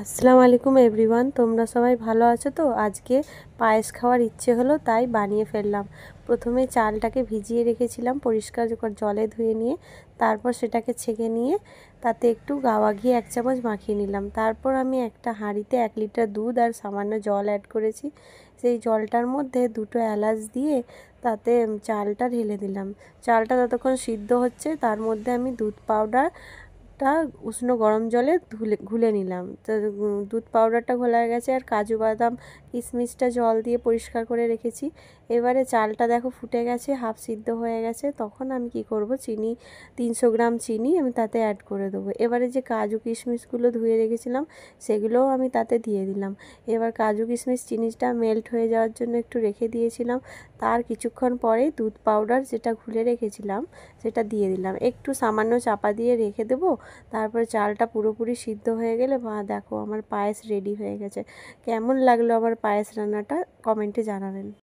আসসালামু আলাইকুম এভরিওয়ান, তোমরা সবাই ভালো আছো তো? আজকে পায়েস খাওয়ার ইচ্ছে হলো তাই বানিয়ে ফেললাম। প্রথমে চালটাকে ভিজিয়ে রেখেছিলাম পরিষ্কার জলে ধুয়ে নিয়ে, তারপর সেটাকে ছেঁকে নিয়ে তাতে একটু গাওয়া ঘি 1 চামচ মাখিয়ে নিলাম। তারপর আমি একটা হাঁড়িতে 1 লিটার দুধ আর সামান্য জল অ্যাড করেছি। সেই জলটার মধ্যে 2টো এলাচ দিয়ে তাতে চালটা ঢেলে দিলাম। চালটা ততক্ষণ সিদ্ধ হচ্ছে তার মধ্যে আমি দুধ পাউডারটা উষ্ণ গরম জলে ঘুলে নিলাম। তো দুধ পাউডারটা ঘোলা হয়ে গেছে, আর কাজু বাদাম কিশমিশটা জল দিয়ে পরিষ্কার করে রেখেছি। এবারে চালটা দেখো ফুটে গেছে, হাফ সিদ্ধ হয়ে গেছে। তখন আমি কি করব, চিনি 300 গ্রাম চিনি আমি তাতে অ্যাড করে দেবো। এবারে যে কাজু কিশমিশগুলো ধুয়ে রেখেছিলাম সেগুলোও আমি তাতে দিয়ে দিলাম। এবার কাজু কিশমিশ চিনিটা মেল্ট হয়ে যাওয়ার জন্য একটু রেখে দিয়েছিলাম। তার কিছুক্ষণ পরেই দুধ পাউডার যেটা ঘুলে রেখেছিলাম সেটা দিয়ে দিলাম। একটু সামান্য চাপা দিয়ে রেখে দেবো। তারপরে চালটা পুরোপুরি সিদ্ধ হয়ে গেলে দেখো আমার পায়েস রেডি হয়ে গেছে। কেমন লাগলো আমার পায়েস রান্নাটা কমেন্টে জানাবেন।